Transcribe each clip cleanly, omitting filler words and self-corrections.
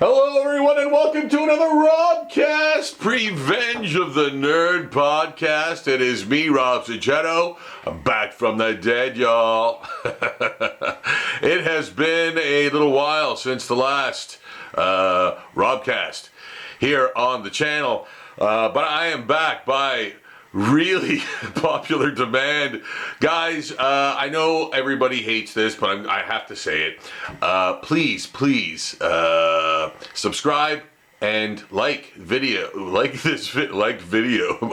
Hello, everyone, and welcome to another Robcast, Revenge of the Nerd podcast. It is me, Rob Sagetto. I'm back from the dead, y'all. It has been a little while since the last Robcast here on the channel, but I am back by really popular demand. Guys, I know everybody hates this, but I have to say it. Please, subscribe and like video. Like video. I'm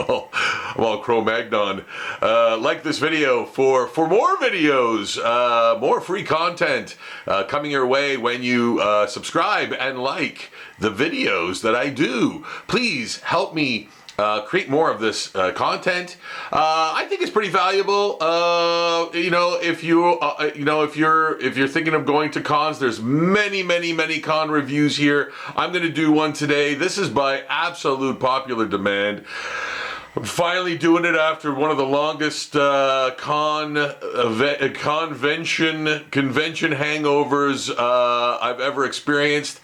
all Cro-Magnon. Like this video for more videos, more free content coming your way when you subscribe and like the videos that I do. Please help me create more of this content. I think it's pretty valuable. If you're thinking of going to cons, there's many con reviews here. I'm going to do one today. This is by absolute popular demand. I'm finally doing it after one of the longest convention hangovers I've ever experienced.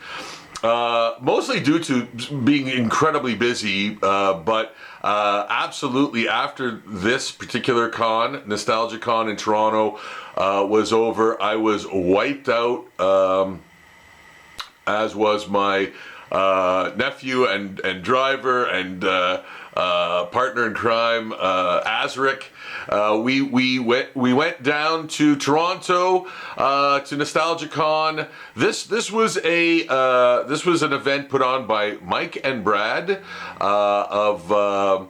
Mostly due to being incredibly busy, but absolutely after this particular con, Nostalgia Con in Toronto, was over, I was wiped out, as was my nephew and driver and partner in crime, Azric. We went down to Toronto to Nostalgia Con. This was an event put on by Mike and Brad of the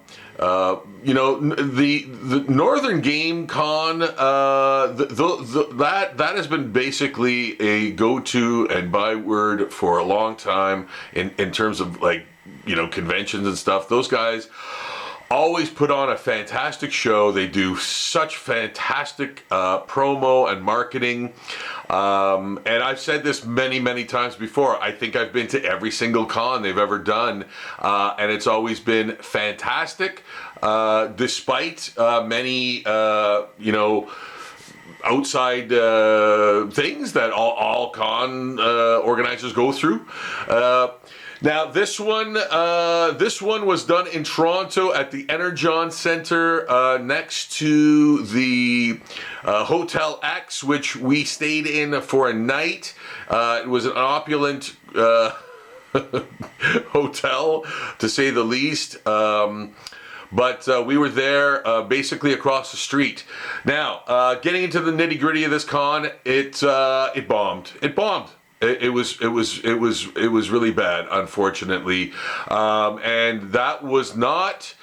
Northern Game Con. That has been basically a go-to and byword for a long time in terms of conventions and stuff. Those guys always put on a fantastic show. They do such fantastic promo and marketing. And I've said this many times before. I think I've been to every single con they've ever done. And it's always been fantastic, despite many, outside things that all con organizers go through. Now this one was done in Toronto at the Energon Center next to the Hotel X, which we stayed in for a night. It was an opulent hotel, to say the least. But we were there basically across the street. Now, getting into the nitty gritty of this con, it bombed. It bombed. It was really bad, unfortunately, and that was not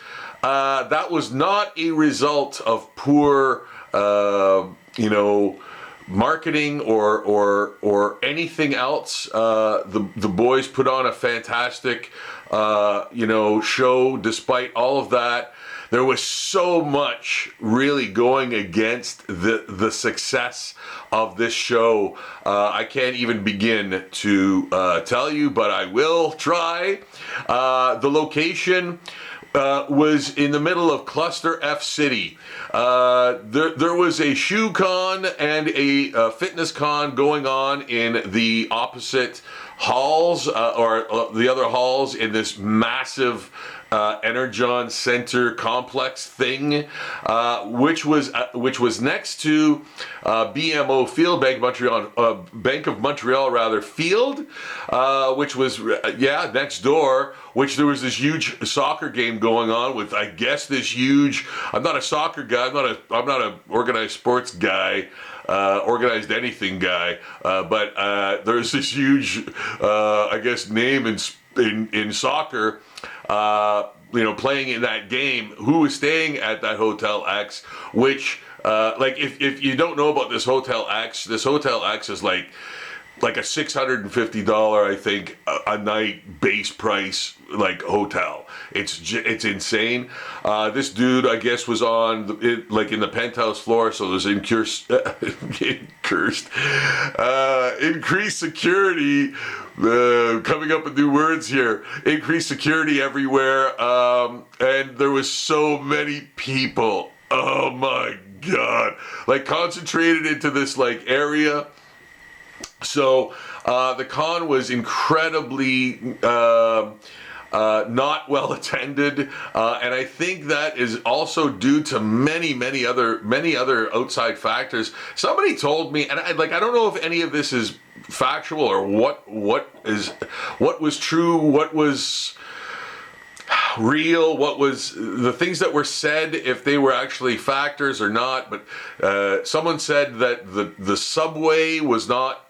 a result of poor, marketing or anything else. The boys put on a fantastic, show. Despite all of that, there was so much really going against the success of this show. I can't even begin to tell you, but I will try. The location was in the middle of Cluster F City. There was a shoe con and a fitness con going on in the opposite halls, or the other halls in this massive Energon Center complex thing, which was next to BMO Field, Bank of Montreal rather Field, which was next door. Which there was this huge soccer game going on with, I guess, this huge. I'm not a soccer guy. I'm not a organized sports guy. Organized anything guy, but there's this huge, name in soccer, playing in that game, who was staying at that Hotel X, which, if you don't know about this Hotel X is like a $650, I think, a night base price, hotel. It's insane. This dude, I guess, was on in the penthouse floor, so there's increased security. Coming up with new words here. Increased security everywhere, and there was so many people. Oh my God! Concentrated into this area. So The con was incredibly not well attended, and I think that is also due to many other outside factors. Somebody told me, and I don't know if any of this is factual or what was true, what was real, what was the things that were said, if they were actually factors or not. But someone said that the subway was not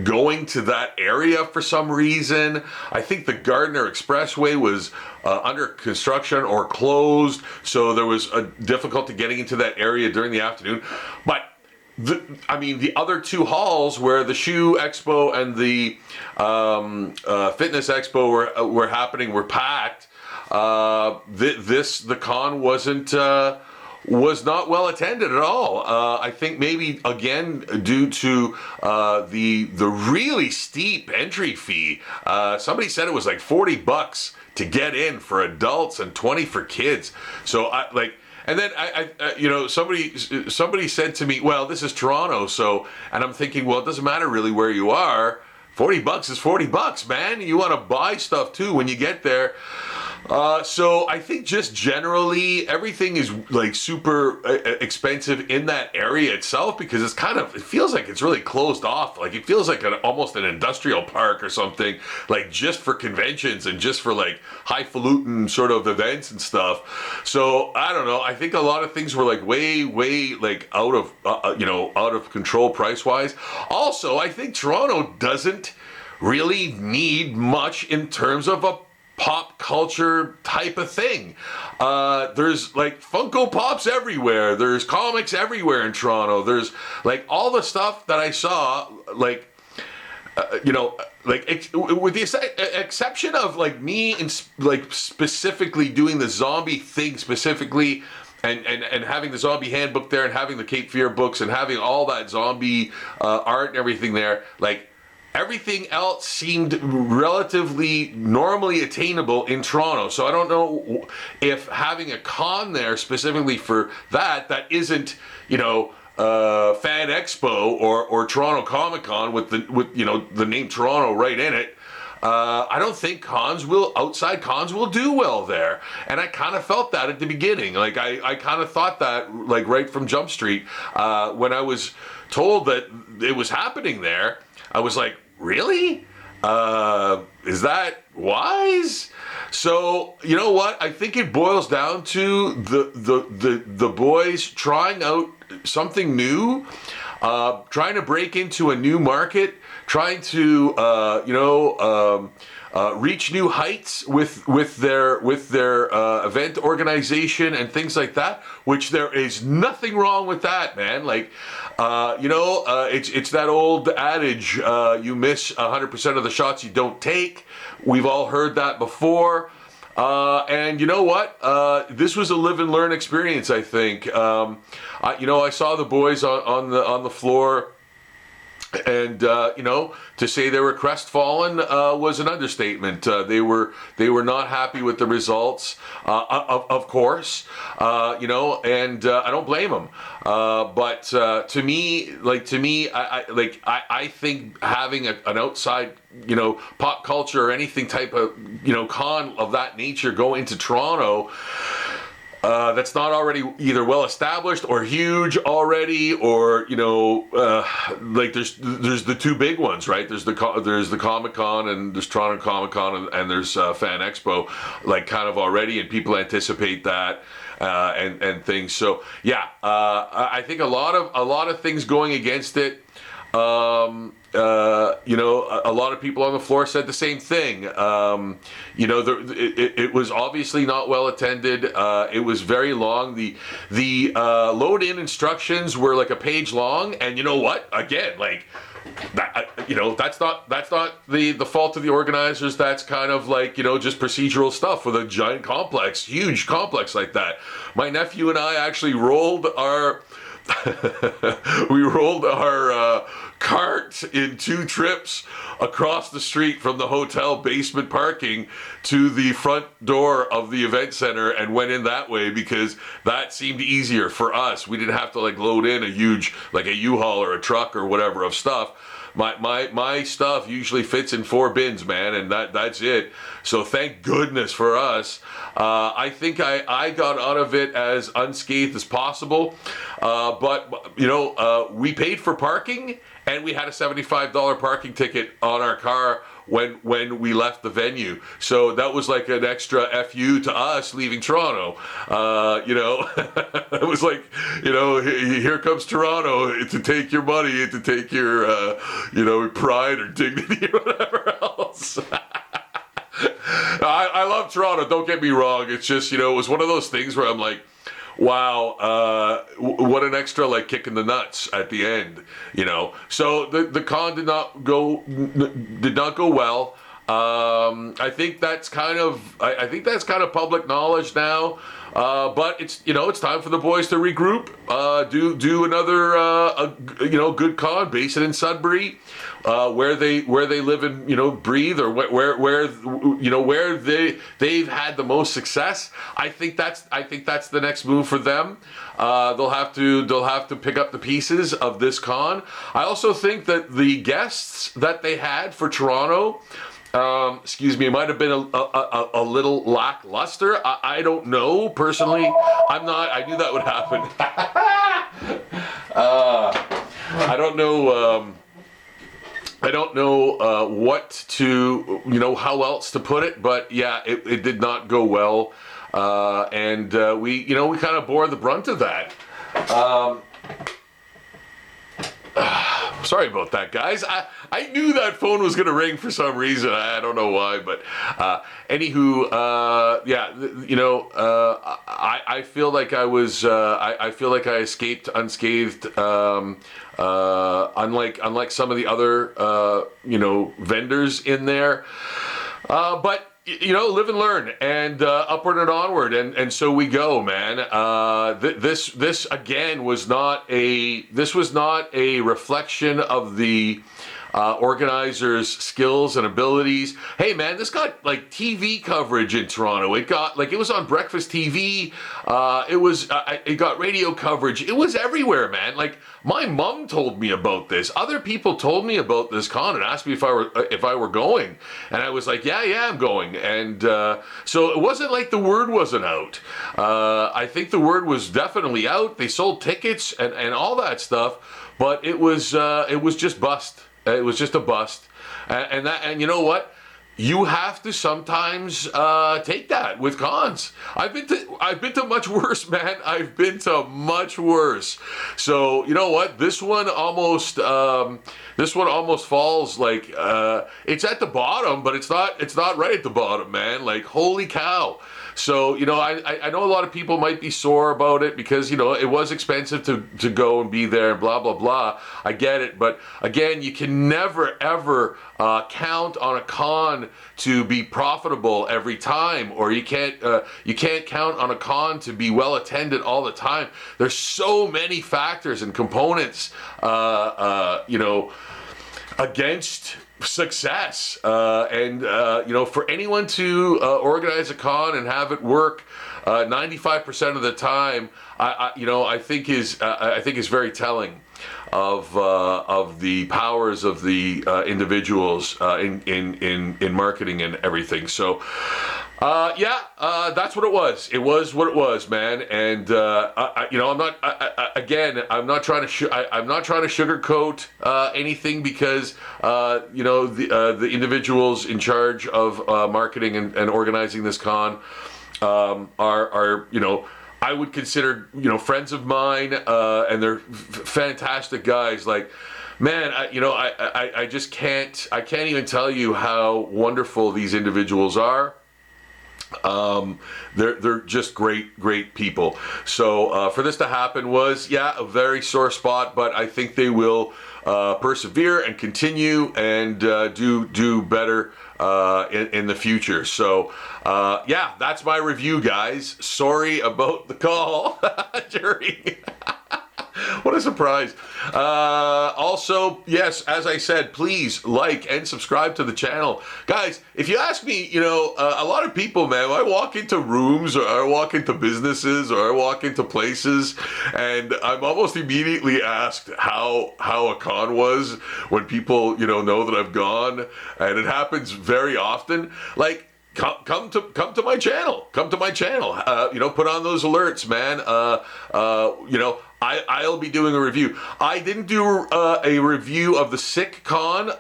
going to that area for some reason. I think the Gardiner Expressway was under construction or closed, so there was a difficulty getting into that area during the afternoon. But the other two halls where the Shoe Expo and the Fitness Expo were happening were packed. The con was not well attended at all. I think maybe again due to the really steep entry fee. Somebody said it was like $40 to get in for adults and $20 for kids. So and then somebody said to me, well, this is Toronto, so, and I'm thinking, well, it doesn't matter really where you are. $40 is $40, man. You want to buy stuff too when you get there. So I think just generally everything is like super expensive in that area itself, because it feels like it's really closed off. Like it feels like almost an industrial park or something, like just for conventions and just for like highfalutin sort of events and stuff. So I don't know. I think a lot of things were like way like out of control price wise. Also, I think Toronto doesn't really need much in terms of a pop culture type of thing. There's like Funko Pops everywhere. There's comics everywhere in Toronto. There's like all the stuff that I saw, with the exception of like me and like specifically doing the zombie thing specifically, and having the zombie handbook there and having the Cape Fear books and having all that zombie art and everything there, like everything else seemed relatively normally attainable in Toronto. So I don't know if having a con there specifically for that isn't, Fan Expo or Toronto Comic Con with the name Toronto right in it. I don't think outside cons will do well there. And I kind of felt that at the beginning. Like I kind of thought that like right from Jump Street, when I was told that it was happening there, I was like, really? Is that wise? So you know what? I think it boils down to the boys trying out something new, trying to break into a new market, trying to reach new heights with their event organization and things like that. Which there is nothing wrong with that, man. Like, it's that old adage: you miss 100% of the shots you don't take. We've all heard that before. And you know what? This was a live and learn experience, I think. I saw the boys on the floor, and to say they were crestfallen was an understatement. They were not happy with the results, of course, and I don't blame them. But to me, I think having an outside, pop culture or anything type of, con of that nature go into Toronto, that's not already either well established or huge already, or there's the two big ones, right? There's the Comic Con and there's Toronto Comic Con and there's Fan Expo, like kind of already, and people anticipate that and things. So yeah, I think a lot of things going against it. A lot of people on the floor said the same thing. It was obviously not well attended. It was very long. The load-in instructions were like a page long, and you know what? Again, like that, that's not the fault of the organizers. That's kind of like just procedural stuff with a giant complex, huge complex like that. My nephew and I actually rolled our cart in 2 trips across the street from the hotel basement parking to the front door of the event center and went in that way because that seemed easier for us. We didn't have to like load in a huge, like a U-Haul or a truck or whatever of stuff. My stuff usually fits in 4 bins, man, and that's it. So thank goodness for us. I think I got out of it as unscathed as possible. But we paid for parking, and we had a $75 parking ticket on our car when we left the venue. So that was like an extra FU to us leaving Toronto. It was like, here comes Toronto to take your money and to take your, pride or dignity or whatever else. I love Toronto, don't get me wrong. It's just, it was one of those things where I'm like, wow, what an extra kick in the nuts at the end, So the con did not go well. I think that's kind of public knowledge now. But it's time for the boys to regroup, do another good con, base it in Sudbury, where they live and breathe, or where they've had the most success. I think that's the next move for them. They'll have to pick up the pieces of this con. I also think that the guests that they had for Toronto, it might have been a little lackluster. I don't know personally. I knew that would happen. I don't know. I don't know what to, how else to put it, but yeah, it did not go well, and we kind of bore the brunt of that. Sorry about that, guys. I knew that phone was going to ring for some reason. I don't know why, but anywho, I feel like I feel like I escaped unscathed. Unlike some of the other vendors in there, but live and learn, and upward and onward, and so we go, man. This again was not a reflection of the organizers' skills and abilities. Hey, man, this got TV coverage in Toronto. It got it was on breakfast TV. It got radio coverage. It was everywhere, man. My mom told me about this. Other people told me about this con and asked me if I were going, and I was like, yeah, I'm going. And so it wasn't like the word wasn't out. I think the word was definitely out. They sold tickets and all that stuff, but it was just bust. It was just a bust, and you know what? You have to sometimes take that with cons. I've been to much worse, man. I've been to much worse. So you know what? This one almost falls it's at the bottom, but it's not right at the bottom, man. Holy cow. So, I know a lot of people might be sore about it because, it was expensive to go and be there and blah, blah, blah. I get it. But again, you can never, ever count on a con to be profitable every time, or you can't count on a con to be well attended all the time. There's so many factors and components, against success, and for anyone to organize a con and have it work 95% of the time, I think is very telling of the powers of the individuals in marketing and everything. So that's what it was. It was what it was, man. And I'm not trying to sugarcoat anything, because the individuals in charge of marketing and organizing this con are I would consider friends of mine, and they're fantastic guys. Man, I just can't even tell you how wonderful these individuals are. They're just great people. So for this to happen was a very sore spot, but I think they will persevere and continue and do better in the future. So that's my review, guys. Sorry about the call during What a surprise. Also, yes, as I said, please like and subscribe to the channel. Guys, if you ask me, a lot of people, man, I walk into rooms or I walk into businesses or I walk into places and I'm almost immediately asked how a con was when people, know that I've gone. And it happens very often. Like, Come to my channel. Come to my channel. Put on those alerts, man. I'll be doing a review. I didn't do a review of the Sick Con,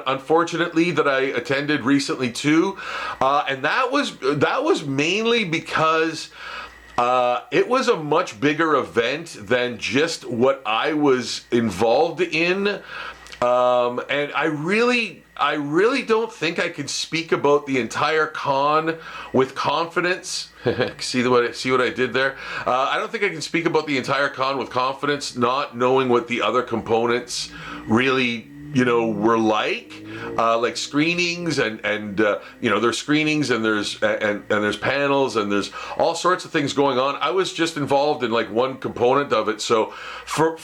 unfortunately, that I attended recently too, and that was mainly because it was a much bigger event than just what I was involved in, and I really don't think I can speak about the entire con with confidence. See what I did there? I don't think I can speak about the entire con with confidence, not knowing what the other components really, were like screenings and there's screenings and there's panels and there's all sorts of things going on. I was just involved in like one component of it, so for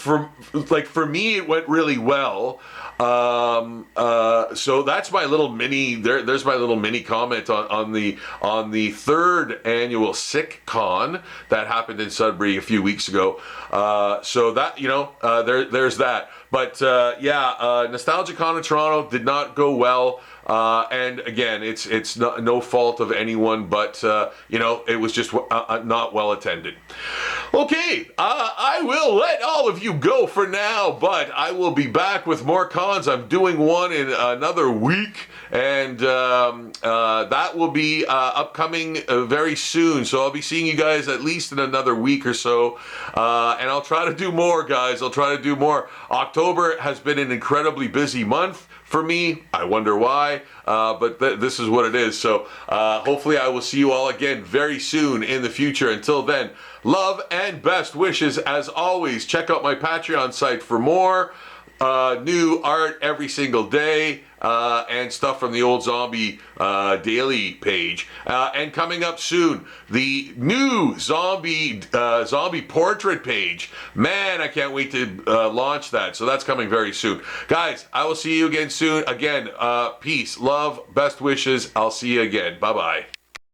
me it went really well. So that's my little mini. There's my little mini comment on the third annual Sick Con that happened in Sudbury a few weeks ago. So that there's that. But Nostalgia Con in Toronto did not go well. And again, it's no fault of anyone, but it was just not well attended. Okay, I will let all of you go for now, but I will be back with more cons. I'm doing one in another week, and that will be upcoming very soon. So I'll be seeing you guys at least in another week or so, and I'll try to do more, guys. I'll try to do more. October has been an incredibly busy month for me. I wonder why, but this is what it is. So hopefully I will see you all again very soon in the future. Until then, love and best wishes as always. Check out my Patreon site for more new art every single day, and stuff from the Old Zombie daily page. And coming up soon, the new zombie portrait page. Man, I can't wait to launch that. So that's coming very soon. Guys, I will see you again soon. Again, peace, love, best wishes. I'll see you again. Bye-bye.